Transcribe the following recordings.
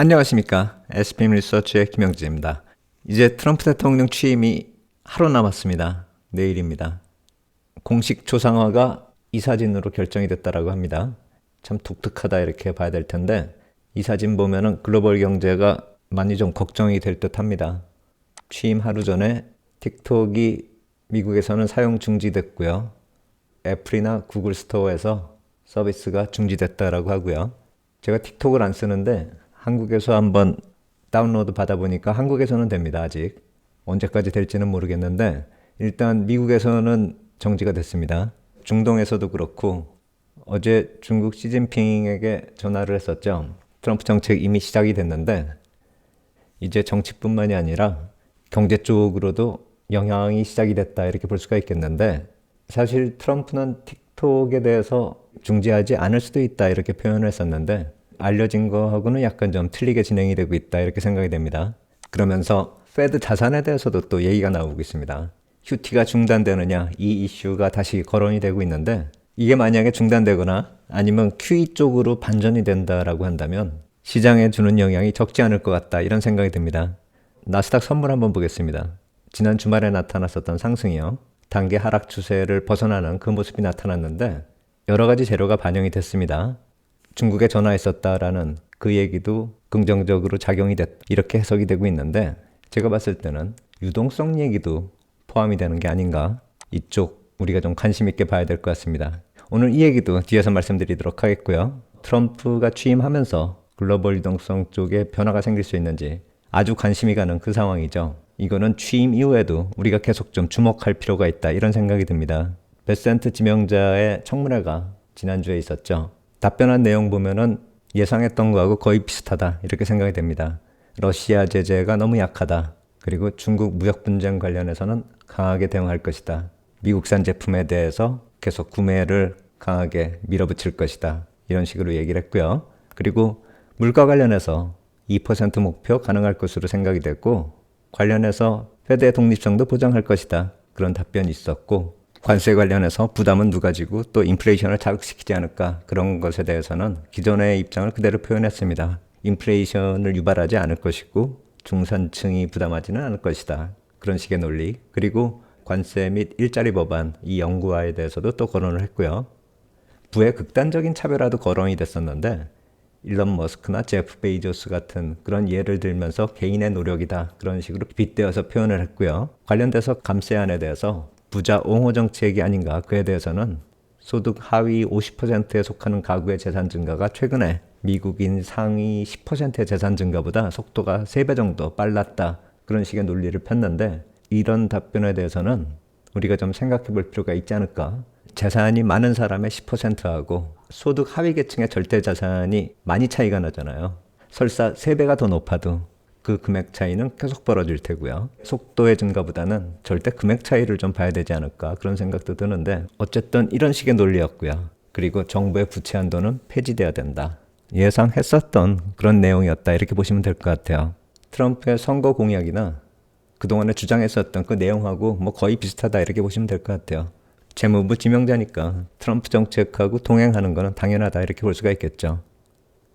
안녕하십니까. SPM 리서치의 김영지입니다. 이제 트럼프 대통령 취임이 하루 남았습니다. 내일입니다. 공식 조상화가 이 사진으로 결정이 됐다라고 합니다. 참 독특하다 이렇게 봐야 될 텐데 이 사진 보면은 글로벌 경제가 많이 좀 걱정이 될 듯합니다. 취임 하루 전에 틱톡이 미국에서는 사용 중지됐고요. 애플이나 구글 스토어에서 서비스가 중지됐다라고 하고요. 제가 틱톡을 안 쓰는데 한국에서 한번 다운로드 받아보니까 한국에서는 됩니다. 아직 언제까지 될지는 모르겠는데 일단 미국에서는 정지가 됐습니다. 중동에서도 그렇고 어제 중국 시진핑에게 전화를 했었죠. 트럼프 정책 이미 시작이 됐는데 이제 정치뿐만이 아니라 경제 쪽으로도 영향이 시작이 됐다 이렇게 볼 수가 있겠는데 사실 트럼프는 틱톡에 대해서 중지하지 않을 수도 있다 이렇게 표현을 했었는데 알려진 거하고는 약간 좀 틀리게 진행이 되고 있다 이렇게 생각이 됩니다. 그러면서 페드 자산에 대해서도 또 얘기가 나오고 있습니다. QT가 중단되느냐 이 이슈가 다시 거론이 되고 있는데 이게 만약에 중단되거나 아니면 QE 쪽으로 반전이 된다라고 한다면 시장에 주는 영향이 적지 않을 것 같다 이런 생각이 듭니다. 나스닥 선물 한번 보겠습니다. 지난 주말에 나타났었던 상승이요. 단기 하락 추세를 벗어나는 그 모습이 나타났는데 여러 가지 재료가 반영이 됐습니다. 중국에 전화했었다라는 그 얘기도 긍정적으로 작용이 됐다 이렇게 해석이 되고 있는데 제가 봤을 때는 유동성 얘기도 포함이 되는 게 아닌가 이쪽 우리가 좀 관심 있게 봐야 될 것 같습니다. 오늘 이 얘기도 뒤에서 말씀드리도록 하겠고요. 트럼프가 취임하면서 글로벌 유동성 쪽에 변화가 생길 수 있는지 아주 관심이 가는 그 상황이죠. 이거는 취임 이후에도 우리가 계속 좀 주목할 필요가 있다 이런 생각이 듭니다. 베센트 지명자의 청문회가 지난주에 있었죠. 답변한 내용 보면은 예상했던 거하고 거의 비슷하다 이렇게 생각이 됩니다. 러시아 제재가 너무 약하다. 그리고 중국 무역 분쟁 관련해서는 강하게 대응할 것이다. 미국산 제품에 대해서 계속 구매를 강하게 밀어붙일 것이다. 이런 식으로 얘기를 했고요. 그리고 물가 관련해서 2% 목표 가능할 것으로 생각이 됐고 관련해서 페드의 독립성도 보장할 것이다. 그런 답변이 있었고 관세 관련해서 부담은 누가 지고 또 인플레이션을 자극시키지 않을까 그런 것에 대해서는 기존의 입장을 그대로 표현했습니다. 인플레이션을 유발하지 않을 것이고 중산층이 부담하지는 않을 것이다. 그런 식의 논리. 그리고 관세 및 일자리 법안 이 연구화에 대해서도 또 거론을 했고요. 부의 극단적인 차별화도 거론이 됐었는데 일론 머스크나 제프 베이조스 같은 그런 예를 들면서 개인의 노력이다 그런 식으로 빗대어서 표현을 했고요. 관련돼서 감세안에 대해서 부자 옹호 정책이 아닌가 그에 대해서는 소득 하위 50%에 속하는 가구의 재산 증가가 최근에 미국인 상위 10%의 재산 증가보다 속도가 3배 정도 빨랐다 그런 식의 논리를 폈는데 이런 답변에 대해서는 우리가 좀 생각해 볼 필요가 있지 않을까. 재산이 많은 사람의 10%하고 소득 하위 계층의 절대 자산이 많이 차이가 나잖아요. 설사 3배가 더 높아도 그 금액 차이는 계속 벌어질 테고요. 속도의 증가보다는 절대 금액 차이를 좀 봐야 되지 않을까 그런 생각도 드는데 어쨌든 이런 식의 논리였고요. 그리고 정부의 부채 한도는 폐지돼야 된다. 예상했었던 그런 내용이었다 이렇게 보시면 될 것 같아요. 트럼프의 선거 공약이나 그동안에 주장했었던 그 내용하고 뭐 거의 비슷하다 이렇게 보시면 될 것 같아요. 재무부 지명자니까 트럼프 정책하고 동행하는 거는 당연하다 이렇게 볼 수가 있겠죠.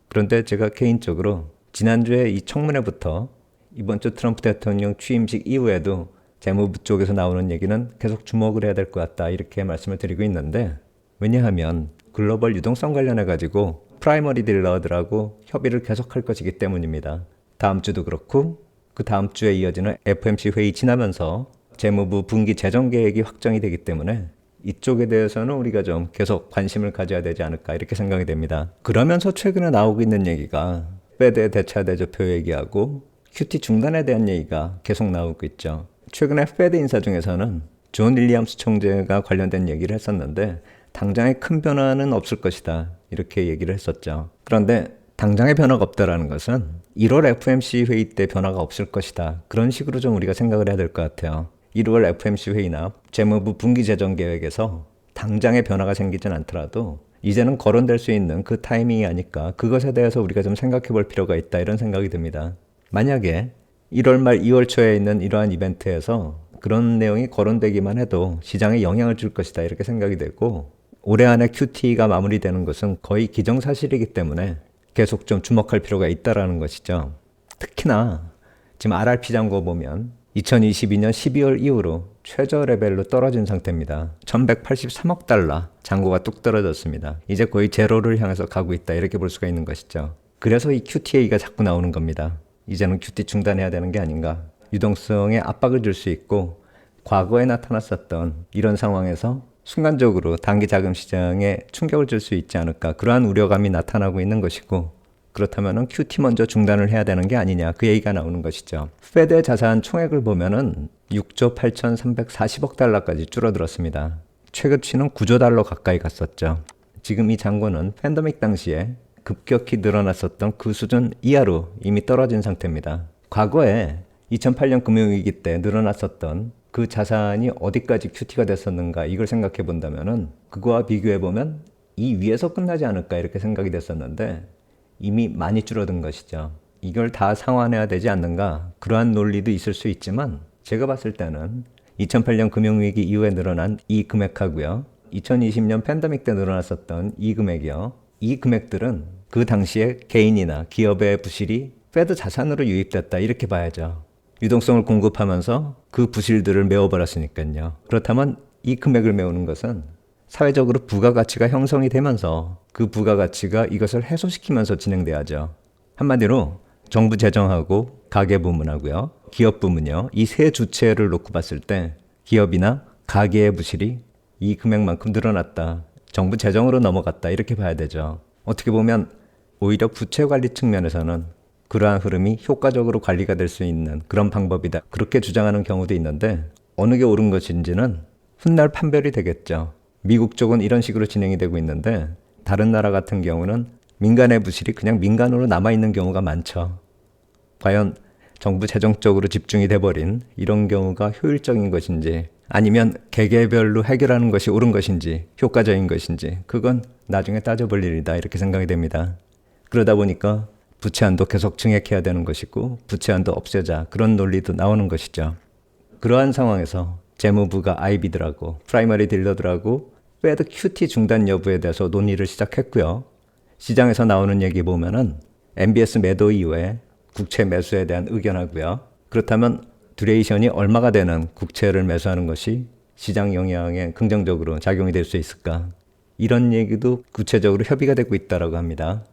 그런데 제가 개인적으로 지난주에 이 청문회부터 이번 주 트럼프 대통령 취임식 이후에도 재무부 쪽에서 나오는 얘기는 계속 주목을 해야 될 것 같다 이렇게 말씀을 드리고 있는데 왜냐하면 글로벌 유동성 관련해 가지고 프라이머리 딜러들하고 협의를 계속할 것이기 때문입니다. 다음 주도 그렇고 그 다음 주에 이어지는 FOMC 회의 지나면서 재무부 분기 재정 계획이 확정이 되기 때문에 이쪽에 대해서는 우리가 좀 계속 관심을 가져야 되지 않을까 이렇게 생각이 됩니다. 그러면서 최근에 나오고 있는 얘기가 페드의 대차 대조표 얘기하고 QT 중단에 대한 얘기가 계속 나오고 있죠. 최근에 페드 인사 중에서는 존 윌리엄스 총재가 관련된 얘기를 했었는데 당장의 큰 변화는 없을 것이다 이렇게 얘기를 했었죠. 그런데 당장의 변화가 없다라는 것은 1월 FOMC 회의 때 변화가 없을 것이다 그런 식으로 좀 우리가 생각을 해야 될 것 같아요. 1월 FOMC 회의나 재무부 분기 재정 계획에서 당장의 변화가 생기진 않더라도 이제는 거론될 수 있는 그 타이밍이 아닐까 그것에 대해서 우리가 좀 생각해 볼 필요가 있다 이런 생각이 듭니다. 만약에 1월 말 2월 초에 있는 이러한 이벤트에서 그런 내용이 거론되기만 해도 시장에 영향을 줄 것이다 이렇게 생각이 되고 올해 안에 QT가 마무리되는 것은 거의 기정사실이기 때문에 계속 좀 주목할 필요가 있다라는 것이죠. 특히나 지금 RRP 잔고 보면 2022년 12월 이후로 최저 레벨로 떨어진 상태입니다. 1183억 달러 잔고가 뚝 떨어졌습니다. 이제 거의 제로를 향해서 가고 있다 이렇게 볼 수가 있는 것이죠. 그래서 이 QTA가 자꾸 나오는 겁니다. 이제는 QT 중단해야 되는 게 아닌가. 유동성에 압박을 줄 수 있고 과거에 나타났었던 이런 상황에서 순간적으로 단기 자금 시장에 충격을 줄 수 있지 않을까. 그러한 우려감이 나타나고 있는 것이고 그렇다면 QT 먼저 중단을 해야 되는 게 아니냐 그 얘기가 나오는 것이죠. 페드 자산 총액을 보면은 6조 8,340억 달러까지 줄어들었습니다. 최고치는 9조 달러 가까이 갔었죠. 지금 이 잔고는 팬데믹 당시에 급격히 늘어났었던 그 수준 이하로 이미 떨어진 상태입니다. 과거에 2008년 금융위기 때 늘어났었던 그 자산이 어디까지 QT가 됐었는가 이걸 생각해 본다면은 그거와 비교해 보면 이 위에서 끝나지 않을까 이렇게 생각이 됐었는데 이미 많이 줄어든 것이죠. 이걸 다 상환해야 되지 않는가 그러한 논리도 있을 수 있지만 제가 봤을 때는 2008년 금융위기 이후에 늘어난 이 금액하고요 2020년 팬데믹 때 늘어났었던 이 금액이요 이 금액들은 그 당시에 개인이나 기업의 부실이 페드 자산으로 유입됐다 이렇게 봐야죠. 유동성을 공급하면서 그 부실들을 메워버렸으니까요. 그렇다면 이 금액을 메우는 것은 사회적으로 부가가치가 형성이 되면서 그 부가가치가 이것을 해소시키면서 진행돼야죠. 한마디로 정부 재정하고 가계 부문하고요. 기업 부문이요. 이 세 주체를 놓고 봤을 때 기업이나 가계의 부실이 이 금액만큼 늘어났다. 정부 재정으로 넘어갔다. 이렇게 봐야 되죠. 어떻게 보면 오히려 부채 관리 측면에서는 그러한 흐름이 효과적으로 관리가 될 수 있는 그런 방법이다. 그렇게 주장하는 경우도 있는데 어느 게 옳은 것인지는 훗날 판별이 되겠죠. 미국 쪽은 이런 식으로 진행이 되고 있는데 다른 나라 같은 경우는 민간의 부실이 그냥 민간으로 남아있는 경우가 많죠. 과연 정부 재정적으로 집중이 돼버린 이런 경우가 효율적인 것인지 아니면 개개별로 해결하는 것이 옳은 것인지 효과적인 것인지 그건 나중에 따져볼 일이다 이렇게 생각이 됩니다. 그러다 보니까 부채한도 계속 증액해야 되는 것이고 부채한도 없애자 그런 논리도 나오는 것이죠. 그러한 상황에서 재무부가 IB들하고 프라이머리 딜러들하고 페드 QT 중단 여부에 대해서 논의를 시작했고요. 시장에서 나오는 얘기 보면은 MBS 매도 이후에 국채 매수에 대한 의견하고요. 그렇다면 듀레이션이 얼마가 되는 국채를 매수하는 것이 시장 영향에 긍정적으로 작용이 될 수 있을까? 이런 얘기도 구체적으로 협의가 되고 있다고 합니다.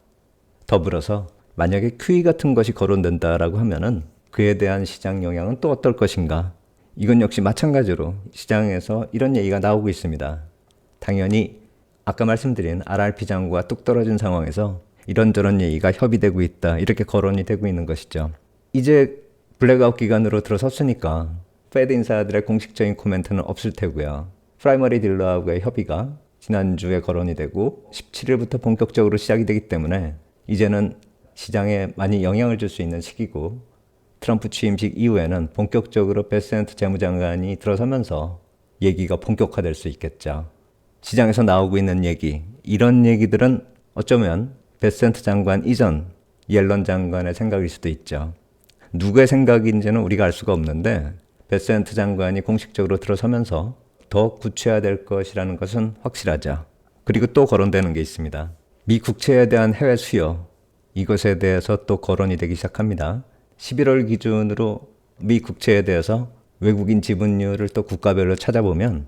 더불어서 만약에 QE 같은 것이 거론된다라고 하면은 그에 대한 시장 영향은 또 어떨 것인가? 이건 역시 마찬가지로 시장에서 이런 얘기가 나오고 있습니다. 당연히 아까 말씀드린 RRP 잔고가 뚝 떨어진 상황에서 이런저런 얘기가 협의되고 있다. 이렇게 거론이 되고 있는 것이죠. 이제 블랙아웃 기간으로 들어섰으니까 페드 인사들의 공식적인 코멘트는 없을 테고요. 프라이머리 딜러하고의 협의가 지난주에 거론이 되고 17일부터 본격적으로 시작이 되기 때문에 이제는 시장에 많이 영향을 줄 수 있는 시기고 트럼프 취임식 이후에는 본격적으로 베센트 재무장관이 들어서면서 얘기가 본격화될 수 있겠죠. 시장에서 나오고 있는 얘기, 이런 얘기들은 어쩌면 베센트 장관 이전 옐런 장관의 생각일 수도 있죠. 누구의 생각인지는 우리가 알 수가 없는데 베센트 장관이 공식적으로 들어서면서 더 구체화될 것이라는 것은 확실하죠. 그리고 또 거론되는 게 있습니다. 미 국채에 대한 해외 수요, 이것에 대해서 또 거론이 되기 시작합니다. 11월 기준으로 미 국채에 대해서 외국인 지분율을 또 국가별로 찾아보면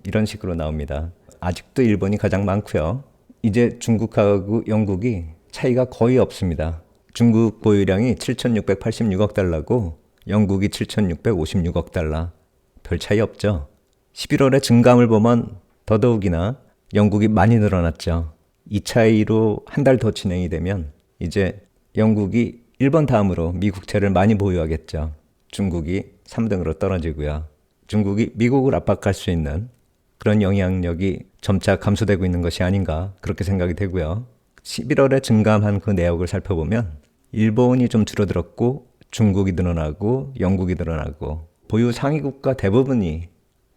이런 식으로 나옵니다. 아직도 일본이 가장 많고요. 이제 중국하고 영국이 차이가 거의 없습니다. 중국 보유량이 7,686억 달러고 영국이 7,656억 달러. 별 차이 없죠. 11월에 증감을 보면 더더욱이나 영국이 많이 늘어났죠. 이 차이로 한 달 더 진행이 되면 이제 영국이 일본 다음으로 미국채를 많이 보유하겠죠. 중국이 3등으로 떨어지고요. 중국이 미국을 압박할 수 있는 그런 영향력이 점차 감소되고 있는 것이 아닌가 그렇게 생각이 되고요. 11월에 증감한 그 내역을 살펴보면 일본이 좀 줄어들었고 중국이 늘어나고 영국이 늘어나고 보유 상위 국가 대부분이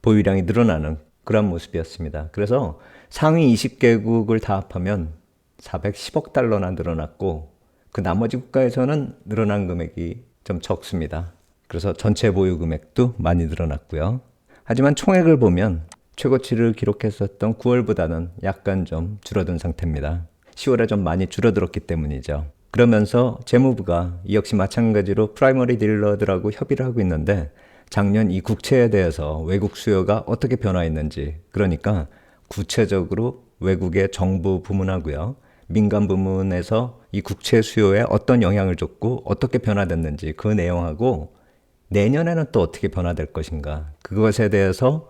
보유량이 늘어나는 그런 모습이었습니다. 그래서 상위 20개국을 다 합하면 410억 달러나 늘어났고 그 나머지 국가에서는 늘어난 금액이 좀 적습니다. 그래서 전체 보유 금액도 많이 늘어났고요. 하지만 총액을 보면 최고치를 기록했었던 9월보다는 약간 좀 줄어든 상태입니다. 10월에 좀 많이 줄어들었기 때문이죠. 그러면서 재무부가 이 역시 마찬가지로 프라이머리 딜러들하고 협의를 하고 있는데 작년 이 국채에 대해서 외국 수요가 어떻게 변화했는지, 그러니까 구체적으로 외국의 정부 부문하고요, 민간 부문에서 이 국채 수요에 어떤 영향을 줬고 어떻게 변화됐는지 그 내용하고 내년에는 또 어떻게 변화될 것인가, 그것에 대해서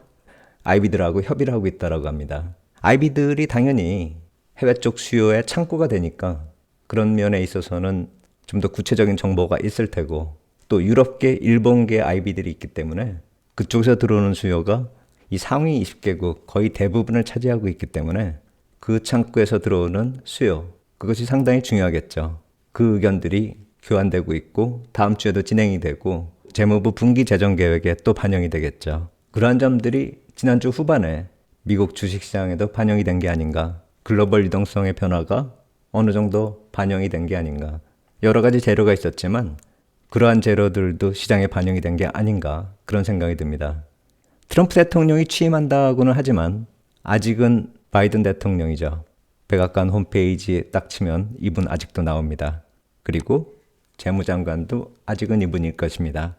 아이비들하고 협의를 하고 있다고 합니다. 아이비들이 당연히 해외 쪽 수요의 창구가 되니까 그런 면에 있어서는 좀 더 구체적인 정보가 있을 테고, 또 유럽계, 일본계 아이비들이 있기 때문에 그쪽에서 들어오는 수요가 이 상위 20개국 거의 대부분을 차지하고 있기 때문에 그 창구에서 들어오는 수요, 그것이 상당히 중요하겠죠. 그 의견들이 교환되고 있고 다음 주에도 진행이 되고 재무부 분기 재정 계획에 또 반영이 되겠죠. 그러한 점들이 지난주 후반에 미국 주식시장에도 반영이 된 게 아닌가, 글로벌 유동성의 변화가 어느 정도 반영이 된 게 아닌가, 여러 가지 재료가 있었지만 그러한 재료들도 시장에 반영이 된 게 아닌가, 그런 생각이 듭니다. 트럼프 대통령이 취임한다고는 하지만 아직은 바이든 대통령이죠. 백악관 홈페이지에 딱 치면 이분 아직도 나옵니다. 그리고 재무장관도 아직은 이분일 것입니다.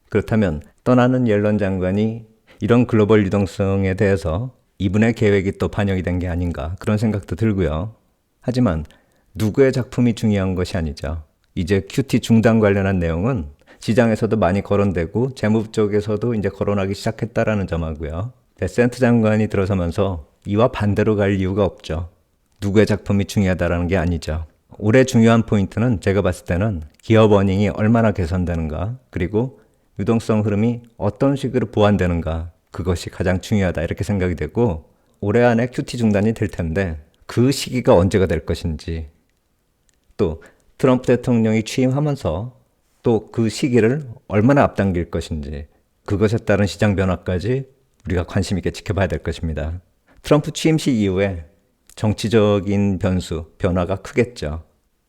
그렇다면 떠나는 옐런 장관이 이런 글로벌 유동성에 대해서 이분의 계획이 또 반영이 된 게 아닌가, 그런 생각도 들고요. 하지만 누구의 작품이 중요한 것이 아니죠. 이제 QT 중단 관련한 내용은 시장에서도 많이 거론되고 재무부 쪽에서도 이제 거론하기 시작했다라는 점하고요. 베센트 장관이 들어서면서 이와 반대로 갈 이유가 없죠. 누구의 작품이 중요하다라는 게 아니죠. 올해 중요한 포인트는 제가 봤을 때는 기업 어닝이 얼마나 개선되는가, 그리고 유동성 흐름이 어떤 식으로 보완되는가, 그것이 가장 중요하다 이렇게 생각이 되고, 올해 안에 QT 중단이 될 텐데 그 시기가 언제가 될 것인지, 또 트럼프 대통령이 취임하면서 또 그 시기를 얼마나 앞당길 것인지, 그것에 따른 시장 변화까지 우리가 관심 있게 지켜봐야 될 것입니다. 트럼프 취임 시 이후에 정치적인 변화가 크겠죠.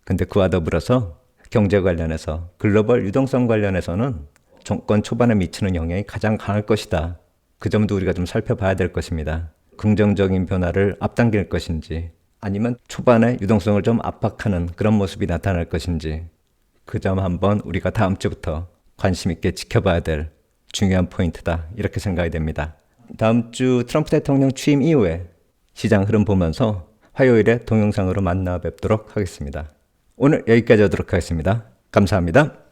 근데 그와 더불어서 경제 관련해서, 글로벌 유동성 관련해서는 정권 초반에 미치는 영향이 가장 강할 것이다. 그 점도 우리가 좀 살펴봐야 될 것입니다. 긍정적인 변화를 앞당길 것인지, 아니면 초반에 유동성을 좀 압박하는 그런 모습이 나타날 것인지, 그 점 한번 우리가 다음 주부터 관심 있게 지켜봐야 될 중요한 포인트다, 이렇게 생각이 됩니다. 다음 주 트럼프 대통령 취임 이후에 시장 흐름 보면서 화요일에 동영상으로 만나 뵙도록 하겠습니다. 오늘 여기까지 하도록 하겠습니다. 감사합니다.